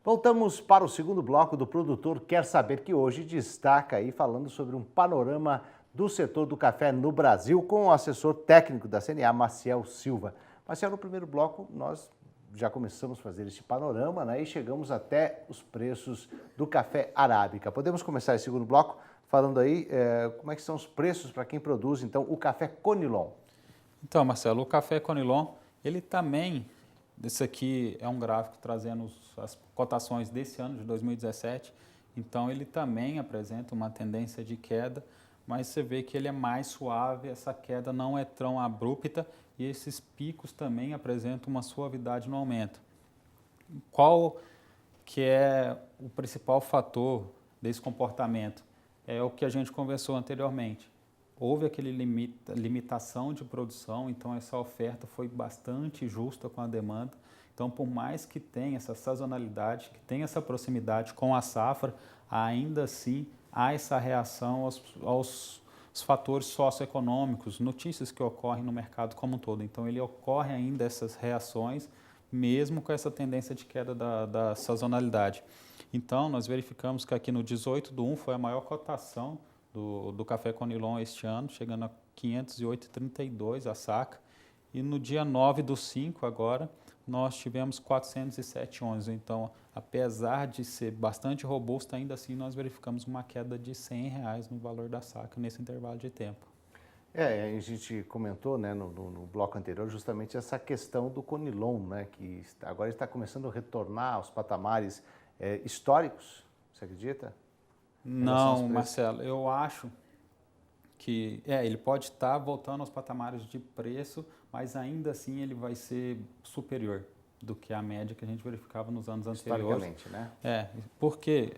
Voltamos para o segundo bloco do Produtor Quer Saber, que hoje destaca aí falando sobre um panorama do setor do café no Brasil com o assessor técnico da CNA, Maciel Silva. Maciel, no primeiro bloco nós já começamos a fazer esse panorama, né, e chegamos até os preços do café arábica. Podemos começar esse segundo bloco falando aí como é que são os preços para quem produz, então, o café Conilon. Então, Marcelo, o café Conilon, ele também, esse aqui é um gráfico trazendo as cotações desse ano de 2017, então ele também apresenta uma tendência de queda, mas você vê que ele é mais suave, essa queda não é tão abrupta e esses picos também apresentam uma suavidade no aumento. Qual que é o principal fator desse comportamento? É o que a gente conversou anteriormente. Houve aquele limitação de produção, então essa oferta foi bastante justa com a demanda. Então, por mais que tenha essa sazonalidade, que tenha essa proximidade com a safra, ainda assim há essa reação aos fatores socioeconômicos, notícias que ocorrem no mercado como um todo. Então, ele ocorre ainda essas reações, mesmo com essa tendência de queda da sazonalidade. Então, nós verificamos que aqui no 18/1 foi a maior cotação do café Conilon este ano, chegando a 508,32 a saca. E no dia 9/5 agora, nós tivemos 407,11. Então, apesar de ser bastante robusto, ainda assim nós verificamos uma queda de R$ 100 no valor da saca nesse intervalo de tempo. A gente comentou, né, no bloco anterior justamente essa questão do Conilon, né, que agora está começando a retornar aos patamares históricos, você acredita? Não, Marcelo, eu acho que ele pode estar voltando aos patamares de preço, mas ainda assim ele vai ser superior do que a média que a gente verificava nos anos anteriores. Historicamente, né? Porque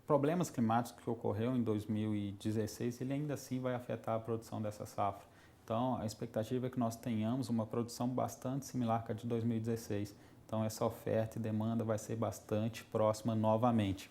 problemas climáticos que ocorreu em 2016, ele ainda assim vai afetar a produção dessa safra. Então, a expectativa é que nós tenhamos uma produção bastante similar à de 2016. Então, essa oferta e demanda vai ser bastante próxima novamente.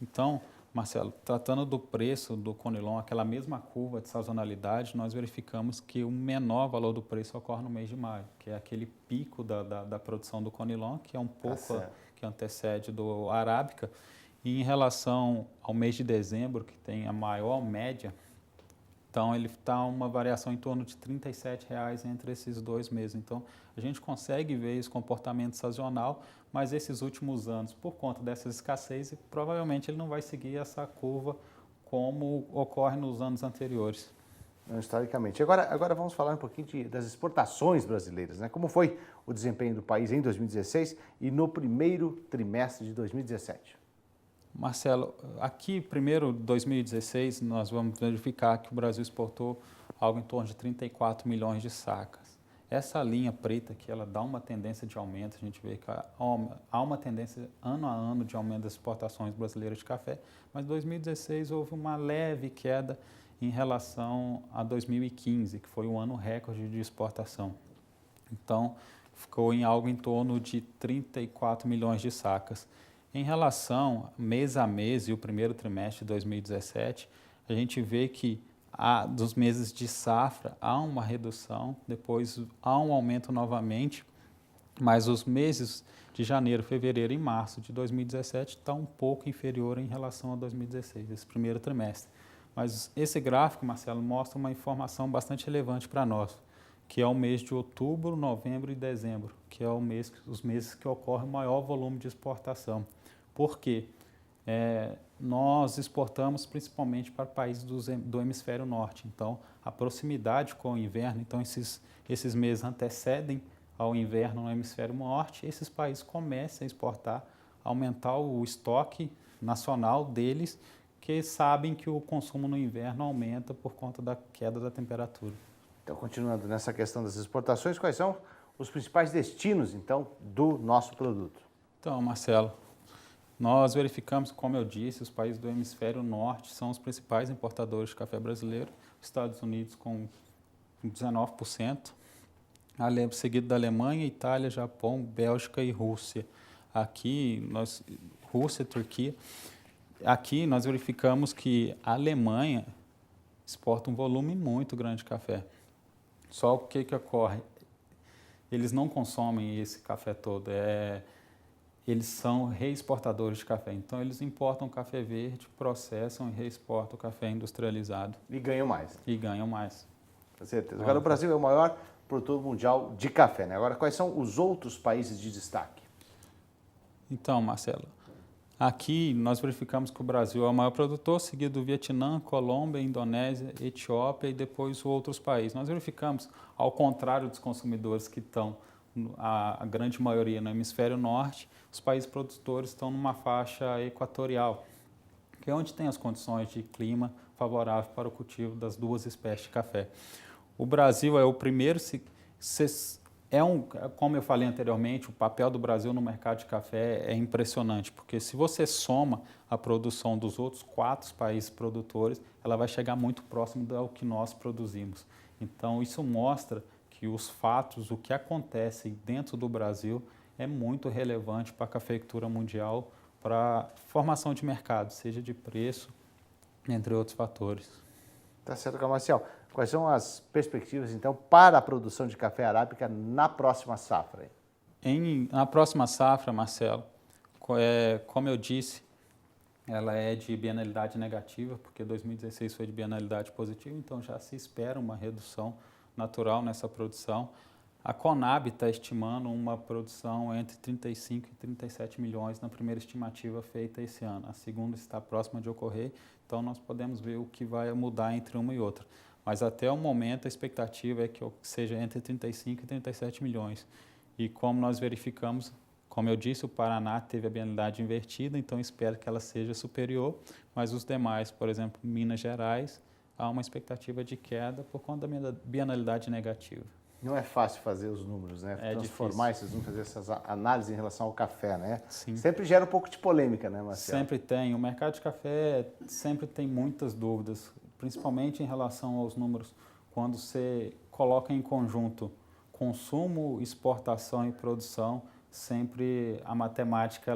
Então, Marcelo, tratando do preço do Conilon, aquela mesma curva de sazonalidade, nós verificamos que o menor valor do preço ocorre no mês de maio, que é aquele pico da produção do Conilon, que é um pouco que antecede do Arábica. E em relação ao mês de dezembro, que tem a maior média, então ele está uma variação em torno de R$ 37,00 entre esses dois meses. Então a gente consegue ver esse comportamento sazonal, mas esses últimos anos, por conta dessa escassez, provavelmente ele não vai seguir essa curva como ocorre nos anos anteriores. Historicamente. Agora vamos falar um pouquinho das exportações brasileiras, né? Como foi o desempenho do país em 2016 e no primeiro trimestre de 2017? Marcelo, aqui, primeiro, 2016, nós vamos verificar que o Brasil exportou algo em torno de 34 milhões de sacas. Essa linha preta aqui, ela dá uma tendência de aumento, a gente vê que há uma tendência ano a ano de aumento das exportações brasileiras de café, mas em 2016 houve uma leve queda em relação a 2015, que foi um ano recorde de exportação. Então, ficou em algo em torno de 34 milhões de sacas. Em relação mês a mês e o primeiro trimestre de 2017, a gente vê que dos meses de safra há uma redução, depois há um aumento novamente, mas os meses de janeiro, fevereiro e março de 2017 estão um pouco inferior em relação a 2016, esse primeiro trimestre. Mas esse gráfico, Marcelo, mostra uma informação bastante relevante para nós, que é o mês de outubro, novembro e dezembro, que é os meses que ocorre o maior volume de exportação. Por quê? Nós exportamos principalmente para países do hemisfério norte, então a proximidade com o inverno, então esses meses antecedem ao inverno no hemisfério norte, esses países começam a exportar, aumentar o estoque nacional deles, que sabem que o consumo no inverno aumenta por conta da queda da temperatura. Então, continuando nessa questão das exportações, quais são os principais destinos, então, do nosso produto? Então, Marcelo, nós verificamos, como eu disse, os países do hemisfério norte são os principais importadores de café brasileiro, Estados Unidos com 19%, seguido da Alemanha, Itália, Japão, Bélgica e Rússia. Rússia, Turquia. Aqui nós verificamos que a Alemanha exporta um volume muito grande de café. Só o que ocorre? Eles não consomem esse café todo. eles são reexportadores de café. Então, eles importam café verde, processam e reexportam o café industrializado. E ganham mais. E ganham mais. Com certeza. Agora, o Brasil é o maior produtor mundial de café, né? Agora, quais são os outros países de destaque? Então, Marcelo, aqui nós verificamos que o Brasil é o maior produtor, seguido do Vietnã, Colômbia, Indonésia, Etiópia e depois outros países. Nós verificamos, ao contrário dos consumidores que estão, a grande maioria no hemisfério norte, os países produtores estão numa faixa equatorial, que é onde tem as condições de clima favorável para o cultivo das duas espécies de café. O Brasil é o primeiro, como eu falei anteriormente, o papel do Brasil no mercado de café é impressionante, porque se você soma a produção dos outros 4 países produtores, ela vai chegar muito próximo do que nós produzimos. Então, isso mostra que os fatos, o que acontece dentro do Brasil, é muito relevante para a cafeicultura mundial, para a formação de mercado, seja de preço, entre outros fatores. Tá certo, Marcel. Quais são as perspectivas, então, para a produção de café arábica na próxima safra? Na próxima safra, Marcelo, como eu disse, ela é de bienalidade negativa, porque 2016 foi de bienalidade positiva, então já se espera uma redução natural nessa produção. A Conab está estimando uma produção entre 35 e 37 milhões na primeira estimativa feita esse ano. A segunda está próxima de ocorrer, então nós podemos ver o que vai mudar entre uma e outra. Mas até o momento a expectativa é que seja entre 35 e 37 milhões. E como nós verificamos, como eu disse, o Paraná teve a bienalidade invertida, então espero que ela seja superior, mas os demais, por exemplo, Minas Gerais, há uma expectativa de queda por conta da bienalidade negativa. Não é fácil fazer os números, né? Transformar esses números, fazer essas análises em relação ao café, né? Sim. Sempre gera um pouco de polêmica, né, Marcelo? Sempre tem. O mercado de café sempre tem muitas dúvidas, principalmente em relação aos números, quando você coloca em conjunto consumo, exportação e produção, sempre a matemática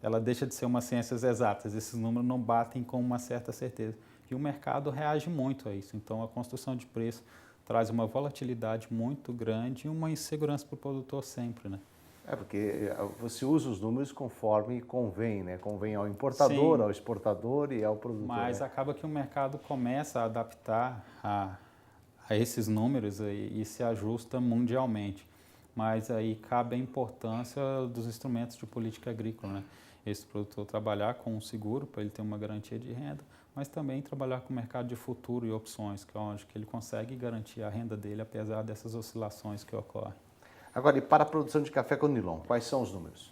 ela deixa de ser uma ciências exatas. Esses números não batem com uma certa certeza. E o mercado reage muito a isso. Então, a construção de preço traz uma volatilidade muito grande e uma insegurança para o produtor sempre, né? Porque você usa os números conforme convém, né? Convém ao importador, sim, ao exportador e ao produtor. Mas né? Acaba que o mercado começa a adaptar a esses números e se ajusta mundialmente. Mas aí cabe a importância dos instrumentos de política agrícola, né? Esse produtor trabalhar com um seguro para ele ter uma garantia de renda, mas também trabalhar com o mercado de futuro e opções, que é onde ele consegue garantir a renda dele, apesar dessas oscilações que ocorrem. Agora, e para a produção de café Conilon, quais são os números?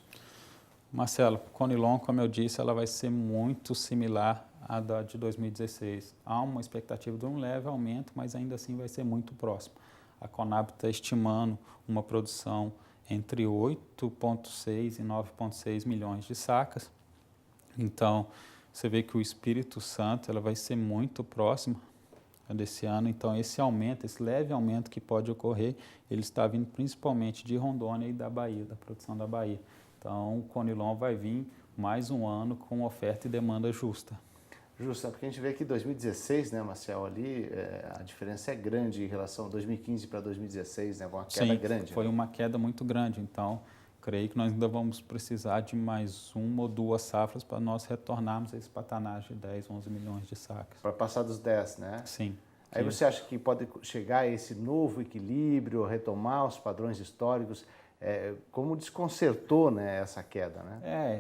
Marcelo, Conilon, como eu disse, ela vai ser muito similar à da de 2016. Há uma expectativa de um leve aumento, mas ainda assim vai ser muito próximo. A Conab está estimando uma produção entre 8,6 e 9,6 milhões de sacas. Então, você vê que o Espírito Santo ela vai ser muito próxima desse ano. Então, esse aumento, esse leve aumento que pode ocorrer, ele está vindo principalmente de Rondônia e da Bahia, da produção da Bahia. Então, o Conilon vai vir mais um ano com oferta e demanda justa. Justa, porque a gente vê que 2016, né, Marcel, ali a diferença é grande em relação a 2015 para 2016, né, uma queda grande. Foi né? uma queda muito grande, então creio que nós ainda vamos precisar de mais uma ou duas safras para nós retornarmos a esse patamar de 10, 11 milhões de sacas. Para passar dos 10, né? Sim. Aí você acha que pode chegar a esse novo equilíbrio, retomar os padrões históricos? Como desconcertou, né, essa queda, né?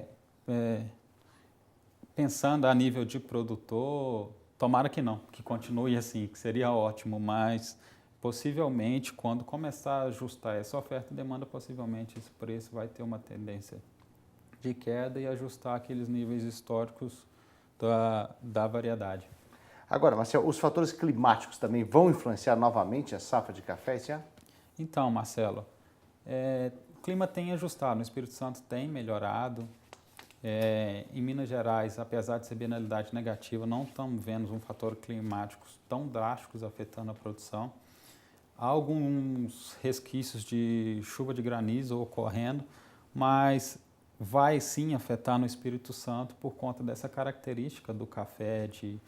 Pensando a nível de produtor, tomara que não, que continue assim, que seria ótimo, mas possivelmente quando começar a ajustar essa oferta e demanda, possivelmente esse preço vai ter uma tendência de queda e ajustar aqueles níveis históricos da variedade. Agora, Marcelo, os fatores climáticos também vão influenciar novamente a safra de café esse ano? Então, Marcelo, o clima tem ajustado, no Espírito Santo tem melhorado. Em Minas Gerais, apesar de ser bienalidade negativa, não estamos vendo um fator climático tão drásticos afetando a produção. Há alguns resquícios de chuva de granizo ocorrendo, mas vai sim afetar no Espírito Santo por conta dessa característica do café, de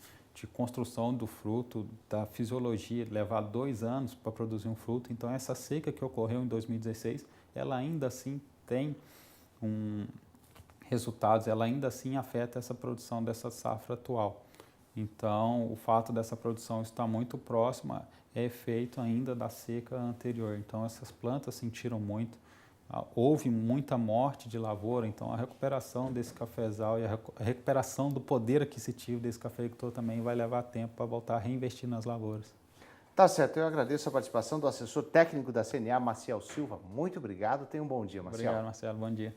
construção do fruto, da fisiologia, levar 2 anos para produzir um fruto. Então, essa seca que ocorreu em 2016, ela ainda assim tem com resultados, ela ainda assim afeta essa produção dessa safra atual. Então, o fato dessa produção estar muito próxima é efeito ainda da seca anterior. Então, essas plantas sentiram muito. Houve muita morte de lavoura, então a recuperação desse cafezal e a recuperação do poder aquisitivo desse cafeicultor também vai levar tempo para voltar a reinvestir nas lavouras. Tá certo, eu agradeço a participação do assessor técnico da CNA, Maciel Silva. Muito obrigado, tenha um bom dia, Maciel. Obrigado, Marcelo, bom dia.